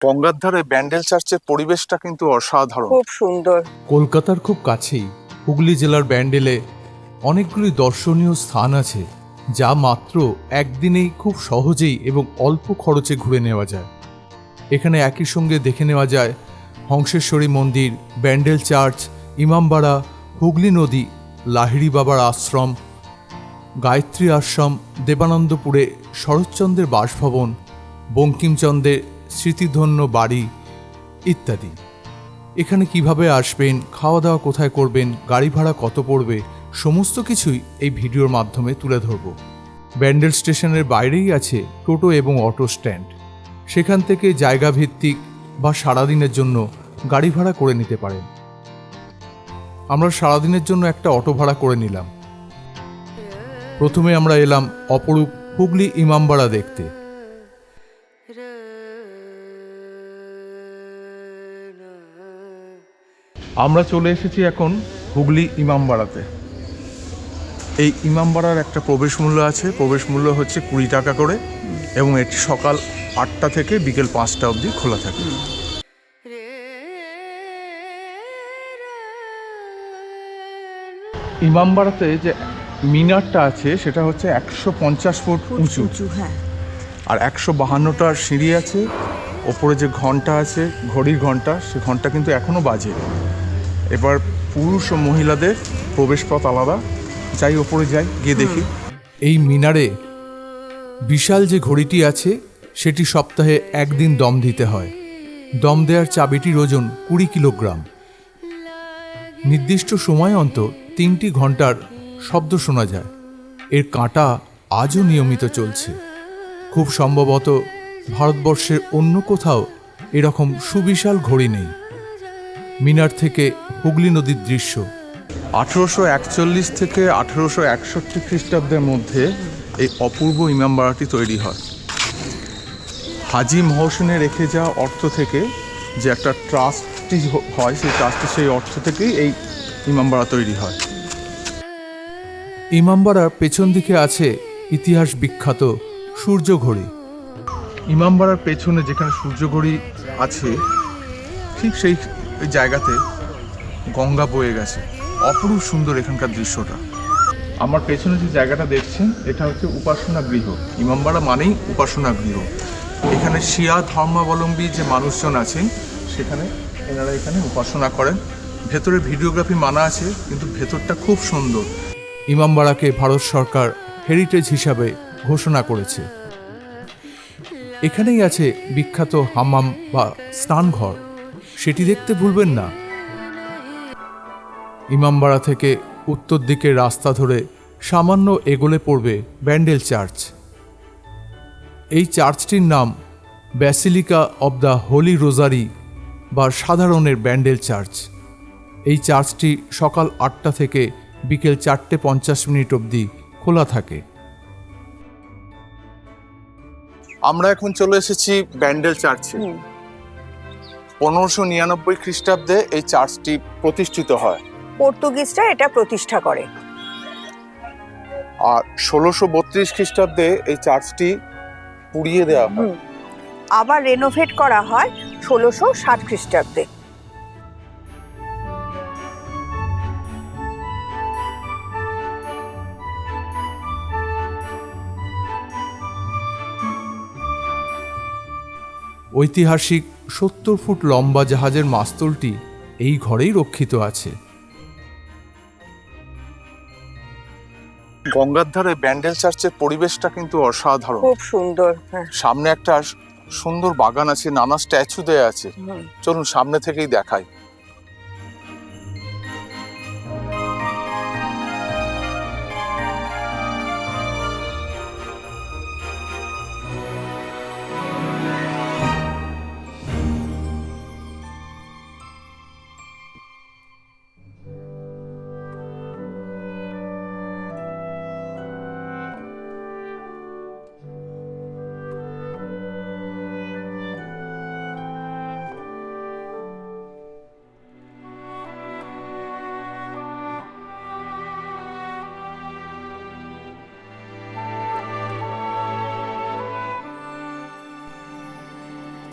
গঙ্গার ধারে ব্যান্ডেল চার্চের পরিবেশটা কিন্তু অসাধারণ। খুব সুন্দর। কলকাতার খুব কাছেই হুগলি জেলার ব্যান্ডেলে অনেকগুলি দর্শনীয় স্থান আছে, যা মাত্র একদিনেই খুব সহজেই এবং অল্প খরচে ঘুরে নেওয়া যায়। এখানে একই সঙ্গে দেখে নেওয়া যায় হংসেশ্বরী মন্দির, ব্যান্ডেল চার্চ, ইমামবাড়া, হুগলি নদী, লাহিড়ী বাবার আশ্রম, গায়ত্রী আশ্রম, দেবানন্দপুরে শরৎচন্দ্রের বাসভবন, বঙ্কিমচন্দ্রের স্মৃতিধন্য বাড়ি ইত্যাদি। এখানে কিভাবে আসবেন, খাওয়া দাওয়া কোথায় করবেন, গাড়ি ভাড়া কত পড়বে, সমস্ত কিছুই এই ভিডিওর মাধ্যমে তুলে ধরব। ব্যান্ডেল স্টেশনের বাইরেই আছে টোটো এবং অটো স্ট্যান্ড। সেখান থেকে জায়গা ভিত্তিক বা সারাদিনের জন্য গাড়ি ভাড়া করে নিতে পারেন। আমরা সারাদিনের জন্য একটা অটো ভাড়া করে নিলাম। প্রথমে আমরা এলাম অপরূপ হুগলি ইমামবাড়া দেখতে। আমরা চলে এসেছি এখন হুগলি ইমামবাড়াতে। এই ইমামবাড়ার একটা প্রবেশ মূল্য আছে। প্রবেশ মূল্য হচ্ছে 20 টাকা করে, এবং এটি সকাল 8টা থেকে বিকেল 5টা অবধি খোলা থাকে। ইমামবাড়াতে যে মিনারটা আছে সেটা হচ্ছে 150 ফুট উঁচু, হ্যাঁ। আর 152টার সিঁড়ি আছে। ওপরে যে ঘন্টা আছে, ঘড়ির ঘন্টা, সে ঘন্টা কিন্তু এখনো বাজে। এবার পুরুষ ও মহিলাদের প্রবেশপথ আলাদা। যাই ওপরে যাই, গিয়ে দেখি। এই মিনারে বিশাল যে ঘড়িটি আছে সেটি সপ্তাহে একদিন দম দিতে হয়। দম দেওয়ার চাবিটির ওজন 20 কিলোগ্রাম। নির্দিষ্ট সময় অন্তর 3টি ঘন্টার শব্দ শোনা যায়। এর কাঁটা আজও নিয়মিত চলছে। খুব সম্ভবত ভারতবর্ষের অন্য কোথাও এরকম সুবিশাল ঘড়ি নেই। মিনার থেকে হুগলি নদীর দৃশ্য। 1841 থেকে 1861 খ্রিস্টাব্দের মধ্যে এই অপূর্ব ইমামবাড়াটি তৈরি হয়। হাজি মহসিনে রেখে যাওয়া অর্থ থেকে যে একটা ট্রাস্টি হয়, সেই ট্রাস্টি, সেই অর্থ থেকেই এই ইমামবাড়া তৈরি হয়। ইমামবাড়ার পেছন দিকে আছে ইতিহাস বিখ্যাত সূর্য ঘড়ি। ইমামবাড়ার পেছনে যেখানে সূর্য ঘড়ি আছে, ঠিক সেই জায়গাতে গঙ্গা বয়ে গেছে। অপরূপ সুন্দর এখানকার দৃশ্যটা। আমার পেছনে যে জায়গাটা দেখছেন, এটা হচ্ছে উপাসনা গৃহ। ইমামবাড়া মানেই উপাসনা গৃহ। এখানে শিয়া ধর্মাবলম্বী যে মানুষজন আছেন, এনারা এখানে উপাসনা করেন। ভেতরে ভিডিওগ্রাফি মানা আছে, কিন্তু ভেতরটা খুব সুন্দর। ইমামবাড়াকে ভারত সরকার হেরিটেজ হিসাবে ঘোষণা করেছে। এখানেই আছে বিখ্যাত হাম্মাম বা স্নানঘর, সেটি দেখতে ভুলবেন না। ইমামবাড়া থেকে উত্তর দিকের রাস্তা ধরে সামান্য এগোলে পড়বে ব্যান্ডেল চার্চ। এই চার্চটির নাম ব্যাসিলিকা অব দ্য হোলি রোজারি বা সাধারণের ব্যান্ডেল চার্চ। এই চার্চটি সকাল 8টা থেকে বিকেল 4:50 অবধি খোলা থাকে। আমরা এখন চলে এসেছি ব্যান্ডেল চার্চে। 1599 খ্রিস্টাব্দে এই চার্চটি প্রতিষ্ঠিত হয়। পর্তুগিজরা এটা প্রতিষ্ঠা করে। আর 1632 খ্রিস্টাব্দে এই চার্চটি পুড়িয়ে দেওয়া হয়। আবার রেনোভেট করা হয় 1660 খ্রিস্টাব্দে। ঐতিহাসিক 70 ফুট লম্বা জাহাজের মাস্তুলটি এই ঘরেই রক্ষিত আছে। গঙ্গার ধারে ব্যান্ডেল চার্চের পরিবেশটা কিন্তু অসাধারণ। খুব সুন্দর। হ্যাঁ। সামনে একটা সুন্দর বাগান আছে, নানা স্ট্যাচু দেয়া আছে। চলুন সামনে থেকেই দেখাই।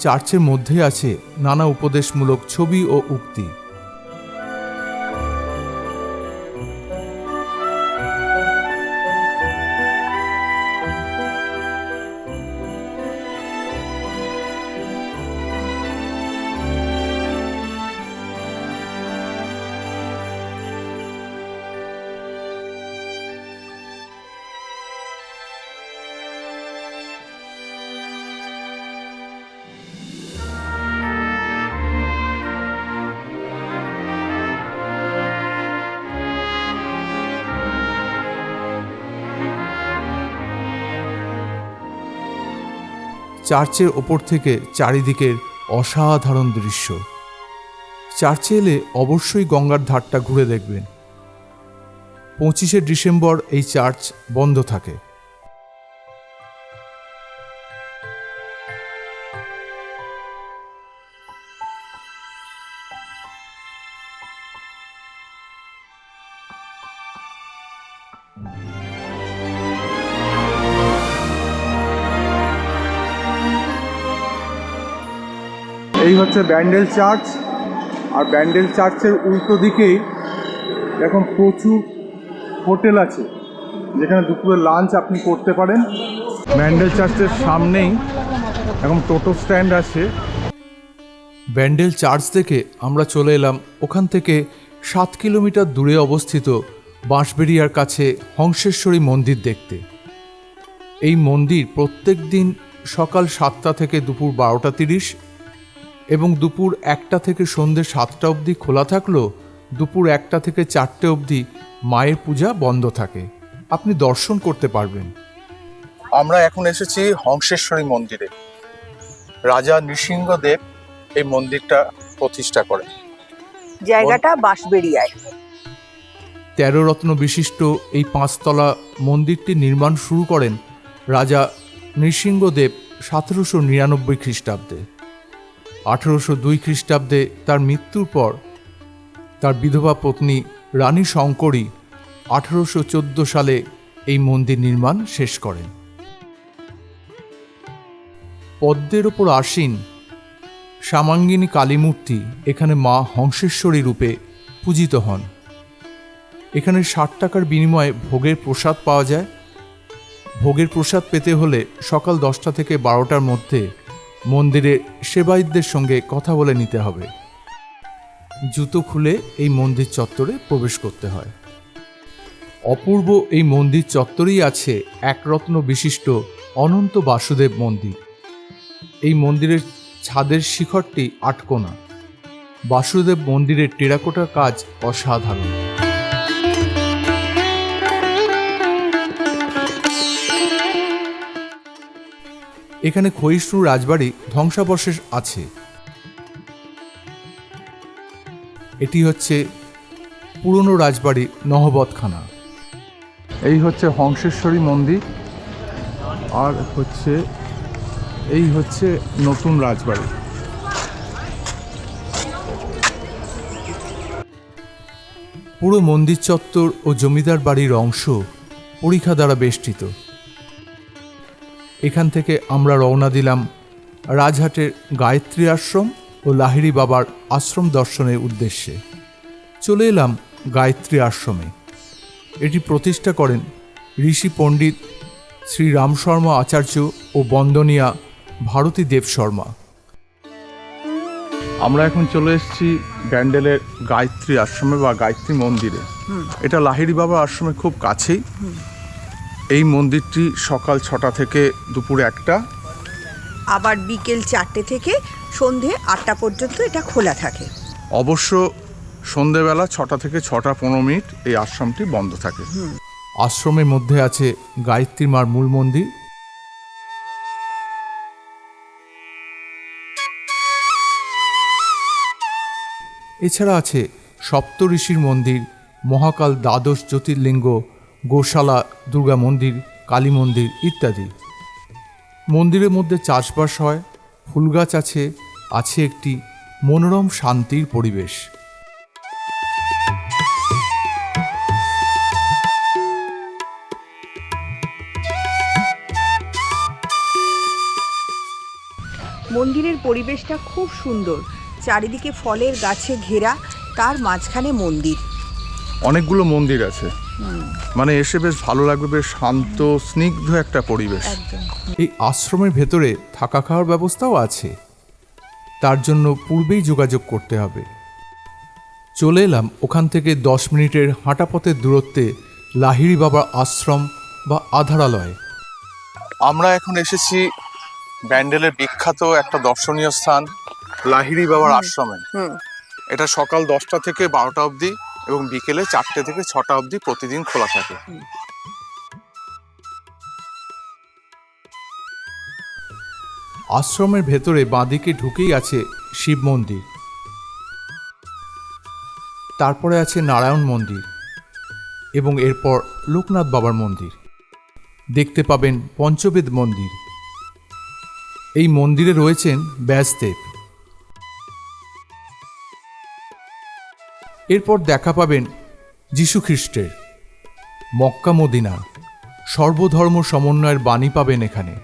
চার্চের মধ্যে আছে নানা উপদেশমূলক ছবি ও উক্তি। চার্চের ওপর থেকে চারিদিকের অসাধারণ দৃশ্য। চার্চে এলে অবশ্যই গঙ্গার ধারটা ঘুরে দেখবেন। 25শে ডিসেম্বর এই চার্চ বন্ধ থাকে। এই হচ্ছে ব্যান্ডেল চার্চ, আর ব্যান্ডেল চার্চের উল্টো দিকেই এখন প্রচুর হোটেল আছে যেখানে দুপুরে লাঞ্চ আপনি করতে পারেন। ব্যান্ডেল চার্চের সামনেই এখন টোটো স্ট্যান্ড আছে। ব্যান্ডেল চার্চ থেকে আমরা চলে এলাম ওখান থেকে 7 কিলোমিটার দূরে অবস্থিত বাঁশবেড়িয়ার কাছে হংসেশ্বরী মন্দির দেখতে। এই মন্দির প্রত্যেক দিন সকাল 7টা থেকে দুপুর 12:30 এবং দুপুর 1টা থেকে সন্ধ্যে 7টা অবধি খোলা থাকলেও দুপুর 1টা থেকে 4টে অবধি মায়ের পূজা বন্ধ থাকে, আপনি দর্শন করতে পারবেন। আমরা এখন এসেছি হংসেশ্বরী মন্দিরে। রাজা নৃসিংহদেব এই মন্দিরটা প্রতিষ্ঠা করেন। জায়গাটা বাঁশবেড়িয়ায়। 13 রত্ন বিশিষ্ট এই 5তলা মন্দিরটি নির্মাণ শুরু করেন রাজা নৃসিংহদেব 1799 খ্রিস্টাব্দে। 1802 খ্রিস্টাব্দে তার মৃত্যুর পর তার বিধবা পত্নী রানী শঙ্করী 1814 সালে এই মন্দির নির্মাণ শেষ করেন। পদ্মের ওপর আসীন শ্যামাঙ্গিনী কালীমূর্তি এখানে মা হংসেশ্বরী রূপে পূজিত হন। এখানে 60 টাকার বিনিময়ে ভোগের প্রসাদ পাওয়া যায়। ভোগের প্রসাদ পেতে হলে সকাল 10টা থেকে 12টার মধ্যে মন্দিরে সেবায়িতদের সঙ্গে কথা বলে নিতে হবে। জুতো খুলে এই মন্দির চত্বরে প্রবেশ করতে হয়। অপূর্ব এই মন্দির চত্বরেই আছে 1 রত্ন বিশিষ্ট অনন্ত বাসুদেব মন্দির। এই মন্দিরের ছাদের শিখরটি 8 কোণা। বাসুদেব মন্দিরের টেরাকোটার কাজ অসাধারণ। এখানে ক্ষয়িষ্ণু রাজবাড়ি ধ্বংসাবশেষ আছে। এটি হচ্ছে পুরনো রাজবাড়ি নহবতখানা। এই হচ্ছে হংসেশ্বরী মন্দির, আর এই হচ্ছে নতুন রাজবাড়ি। পুরো মন্দির চত্বর ও জমিদার বাড়ির অংশ পরিখা দ্বারা বেষ্টিত। এখান থেকে আমরা রওনা দিলাম রাজহাটের গায়ত্রী আশ্রম ও লাহিড়ী বাবার আশ্রম দর্শনের উদ্দেশ্যে। চলে এলাম গায়ত্রী আশ্রমে। এটি প্রতিষ্ঠা করেন ঋষি পণ্ডিত শ্রী রাম শর্মা আচার্য ও বন্দনীয়া ভারতী দেব শর্মা। আমরা এখন চলে এসেছি ব্যান্ডেলের গায়ত্রী আশ্রমে বা গায়ত্রী মন্দিরে। এটা লাহিড়ী বাবা আশ্রমের খুব কাছেই। এই মন্দিরটি সকাল 6টা থেকে দুপুর 1টা, আবার বিকেল 4টে থেকে সন্ধে 8টা পর্যন্ত এটা খোলা থাকে। অবশ্য সন্ধেবেলা 6টা থেকে 6:15 এই আশ্রমটি বন্ধ থাকে। আশ্রমের মধ্যে আছে গায়ত্রী মার মূল মন্দির। এছাড়া আছে সপ্তঋষির মন্দির, মহাকাল দ্বাদশ জ্যোতির্লিঙ্গ, গোশালা, দুর্গা মন্দির, কালী মন্দির ইত্যাদি। মন্দিরের মধ্যে চাষবাস হয়, ফুল গাছ আছে, আছে একটি মনোরম শান্তির পরিবেশ। মন্দিরের পরিবেশটা খুব সুন্দর, চারিদিকে ফলের গাছে ঘেরা, তার মাঝখানে মন্দির। অনেকগুলো মন্দির আছে, মানে এসে বেশ ভালো লাগবে, বেশ শান্ত স্নিগ্ধ একটা পরিবেশ। একদম। এই আশ্রমের ভেতরে থাকা খাওয়ার ব্যবস্থাও আছে, তার জন্য পূর্বেই যোগাযোগ করতে হবে। চলে এলাম ওখান থেকে 10 মিনিটের হাঁটা পথের দূরত্বে লাহিড়ী বাবার আশ্রম বা আধারালয়। আমরা এখন এসেছি ব্যান্ডেলের বিখ্যাত একটা দর্শনীয় স্থান লাহিড়ী বাবার আশ্রমে। এটা সকাল 10টা থেকে 12টা অবধি এবং বিকেলে 4টে থেকে 6টা অবধি প্রতিদিন খোলা থাকে। আশ্রমের ভেতরে বাঁদিকে ঢুকেই আছে শিব মন্দির, তারপরে আছে নারায়ণ মন্দির এবং এরপর লোকনাথ বাবার মন্দির। দেখতে পাবেন পঞ্চবেদ মন্দির। এই মন্দিরে রয়েছেন ব্যাসদেব। এরপর দেখা পাবেন যীশু খ্রিস্টের। মক্কা মদিনা সর্বধর্ম সমন্বয়ের বাণী পাবেন এখানে।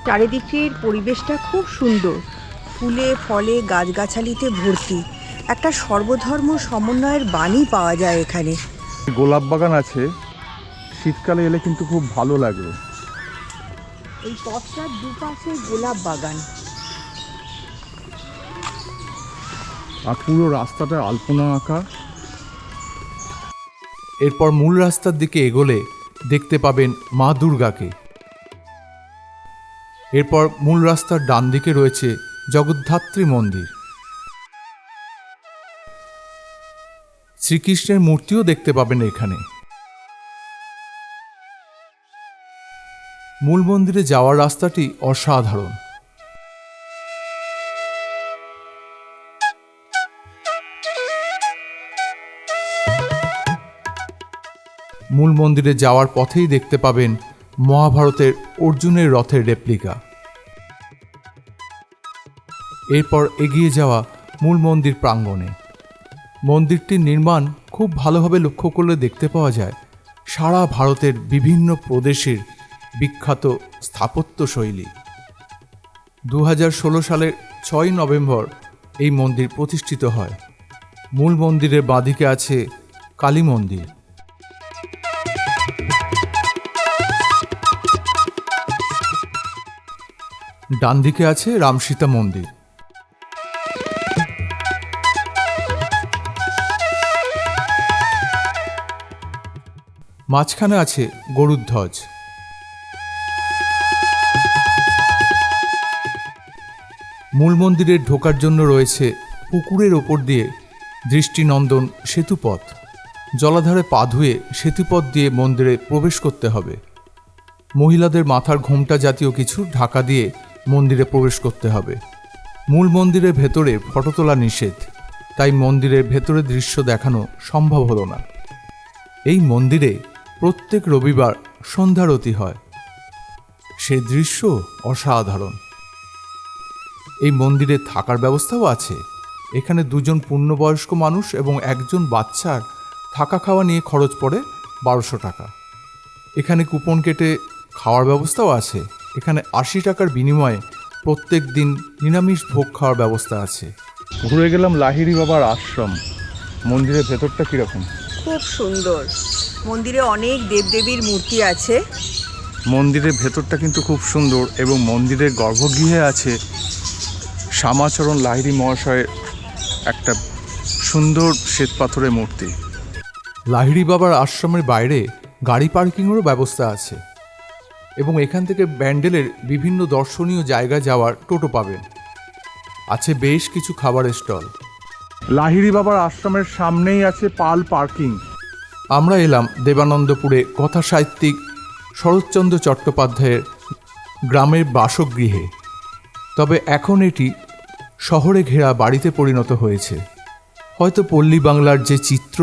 চারিদিকের পরিবেশটা খুব সুন্দর, ফুলে ফলে গাছগাছালিতে ভর্তি, একটা সর্বধর্ম সমন্বয়ের বাণী পাওয়া যায় এখানে। গোলাপ বাগান আছে, শীতকালে এলে কিন্তু খুব ভালো লাগবে। এই পথটার দুপাশে গোলাপ বাগান, আর পুরো রাস্তাটা আলপনা আঁকা। এরপর মূল রাস্তার দিকে এগোলে দেখতে পাবেন মা দুর্গাকে। এরপর মূল রাস্তার ডান দিকে রয়েছে জগদ্ধাত্রী মন্দির। শ্রীকৃষ্ণের মূর্তিও দেখতে পাবেন এখানে। মূল মন্দিরে যাওয়ার রাস্তাটি অসাধারণ। মূল মন্দিরে যাওয়ার পথেই দেখতে পাবেন মহাভারতের অর্জুনের রথের রেপ্লিকা। এরপর এগিয়ে যাওয়া মূল মন্দির প্রাঙ্গণে। মন্দিরটির নির্মাণ খুব ভালোভাবে লক্ষ্য করলে দেখতে পাওয়া যায় সারা ভারতের বিভিন্ন প্রদেশের বিখ্যাত স্থাপত্যশৈলী। 2016 সালের 6 নভেম্বর এই মন্দির প্রতিষ্ঠিত হয়। মূল মন্দিরের বাঁদিকে আছে কালী মন্দির। ডান দিকে আছে রামসীতা মন্দির। মাঝখানে আছে গরুধ্বজ। মূল মন্দিরে ঢোকার জন্য রয়েছে পুকুরের ওপর দিয়ে দৃষ্টিনন্দন সেতুপথ। জলাধারে পা ধুয়ে সেতুপথ দিয়ে মন্দিরে প্রবেশ করতে হবে। মহিলাদের মাথার ঘোমটা জাতীয় কিছু ঢাকা দিয়ে মন্দিরে প্রবেশ করতে হবে। মূল মন্দিরের ভেতরে ফটো তোলা নিষেধ, তাই মন্দিরের ভেতরের দৃশ্য দেখানো সম্ভব হলো না। এই মন্দিরে প্রত্যেক রবিবার সন্ধ্যারতি হয়, সেই দৃশ্য অসাধারণ। এই মন্দিরে থাকার ব্যবস্থাও আছে। এখানে 2জন পূর্ণবয়স্ক মানুষ এবং 1জন বাচ্চার থাকা খাওয়া নিয়ে খরচ পড়ে 1200 টাকা। এখানে কুপন কেটে খাওয়ার ব্যবস্থাও আছে। এখানে 80 টাকার বিনিময়ে প্রত্যেক দিন নিরামিষ ভোগ খাওয়ার ব্যবস্থা আছে। ঘুরে গেলাম লাহিড়ী বাবার আশ্রম। মন্দিরের ভেতরটা কীরকম? খুব সুন্দর। মন্দিরে অনেক দেবদেবীর মূর্তি আছে। মন্দিরের ভেতরটা কিন্তু খুব সুন্দর এবং মন্দিরের গর্ভগৃহে আছে শ্যামাচরণ লাহিড়ী মহাশয়ের একটা সুন্দর শ্বেতপাথরের মূর্তি। লাহিড়ী বাবার আশ্রমের বাইরে গাড়ি পার্কিংয়েরও ব্যবস্থা আছে এবং এখান থেকে ব্যান্ডেলের বিভিন্ন দর্শনীয় জায়গা যাওয়ার টোটো পাবেন। আছে বেশ কিছু খাবারের স্টল। লাহিড়ী বাবার আশ্রমের সামনেই আছে পাল পার্কিং। আমরা এলাম দেবানন্দপুরে কথা সাহিত্যিক শরৎচন্দ্র চট্টোপাধ্যায়ের গ্রামের বাসগৃহে। তবে এখন এটি শহরে ঘেরা বাড়িতে পরিণত হয়েছে। হয়তো পল্লী বাংলার যে চিত্র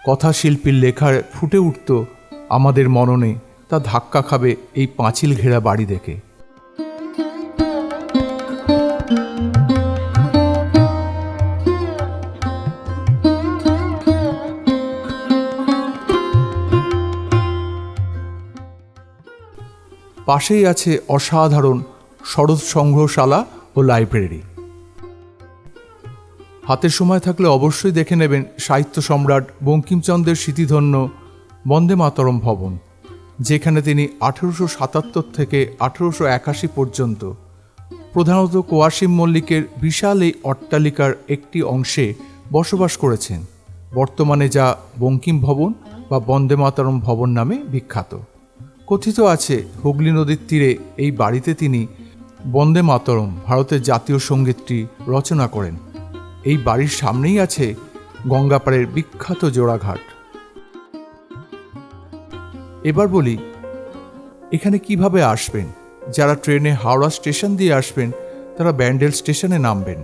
কথাশিল্পীর লেখায় ফুটে উঠত আমাদের মননে, তা ধাক্কা খাবে এই পাঁচিল ঘেরা বাড়ি দেখে। পাশেই আছে অসাধারণ শরৎ সংগ্রহশালা ও লাইব্রেরি। হাতের সময় থাকলে অবশ্যই দেখে নেবেন সাহিত্য সম্রাট বঙ্কিমচন্দ্রের স্মৃতিধন্য বন্দে মাতরম ভবন, যেখানে তিনি 1877 থেকে 1881 পর্যন্ত প্রধানত কোয়াসিম মল্লিকের বিশাল এই অট্টালিকার একটি অংশে বসবাস করেছেন, বর্তমানে যা বঙ্কিম ভবন বা বন্দে মাতরম ভবন নামে বিখ্যাত। কথিত আছে হুগলি নদীর তীরে এই বাড়িতে তিনি বন্দে মাতরম ভারতের জাতীয় সঙ্গীতটি রচনা করেন। এই বাড়ির সামনেই আছে গঙ্গাপাড়ের বিখ্যাত জোড়াঘাট। এবার বলি এখানে কিভাবে আসবেন। যারা ট্রেনে হাওড়া স্টেশন দিয়ে আসবেন তারা ব্যান্ডেল স্টেশনে নামবেন।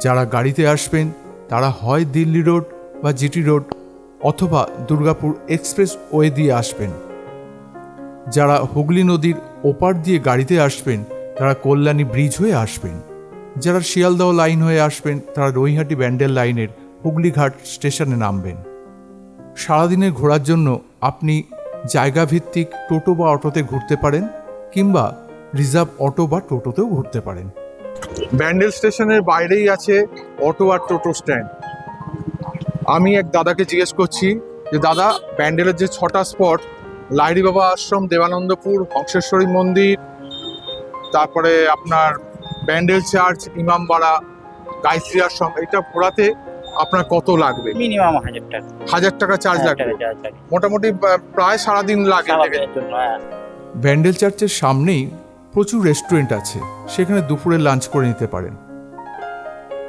যারা গাড়িতে আসবেন তারা হয় দিল্লি রোড বা জিটি রোড অথবা দুর্গাপুর এক্সপ্রেস ওয়ে দিয়ে আসবেন। যারা হুগলি নদীর ওপার দিয়ে গাড়িতে আসবেন তারা কল্যাণী ব্রিজ হয়ে আসবেন। যারা শিয়ালদহ লাইন হয়ে আসবেন তারা রৈহাটি ব্যান্ডেল লাইনের হুগলিঘাট স্টেশনে নামবেন। সারাদিনের ঘোরার জন্য আপনি জায়গা ভিত্তিক টোটো বা অটোতে ঘুরতে পারেন, কিংবা রিজার্ভ অটো বা টোটোতেও ঘুরতে পারেন। ব্যান্ডেল স্টেশনের বাইরেই আছে অটো আর টোটো স্ট্যান্ড। আমি এক দাদাকে জিজ্ঞেস করছি যে দাদা, ব্যান্ডেলের যে 6টা স্পট, লাহিড়ী বাবা আশ্রম, দেবানন্দপুর, হংসেশ্বরী মন্দির, তারপরে আপনার ব্যান্ডেল চার্চ, ইমামবাড়া, গায়ত্রী আশ্রম, এটা ঘোরাতে আপনার কত লাগবে? মিনিমাম 1000 টাকা। 1000 টাকা চার্জ লাগবে। মোটামুটি প্রায় সারাদিন লাগে। ব্যান্ডেল চার্চের সামনেই প্রচুর রেস্টুরেন্ট আছে, সেখানে দুপুরে লাঞ্চ করে নিতে পারেন।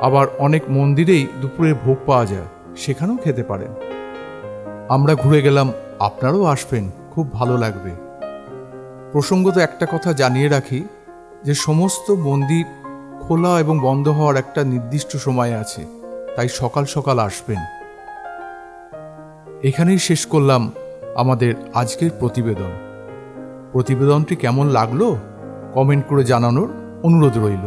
আবার অনেক মন্দিরেই দুপুরে ভোগ পাওয়া যায়, সেখানেও খেতে পারেন। আমরা ঘুরে গেলাম, আপনারাও আসবেন, খুব ভালো লাগবে। প্রসঙ্গত একটা কথা জানিয়ে রাখি যে সমস্ত মন্দির খোলা এবং বন্ধ হওয়ার একটা নির্দিষ্ট সময় আছে, তাই সকাল সকাল আসবেন। এখানেই শেষ করলাম আমাদের আজকের প্রতিবেদন। প্রতিবেদনটি কেমন লাগলো কমেন্ট করে জানানোর অনুরোধ রইল।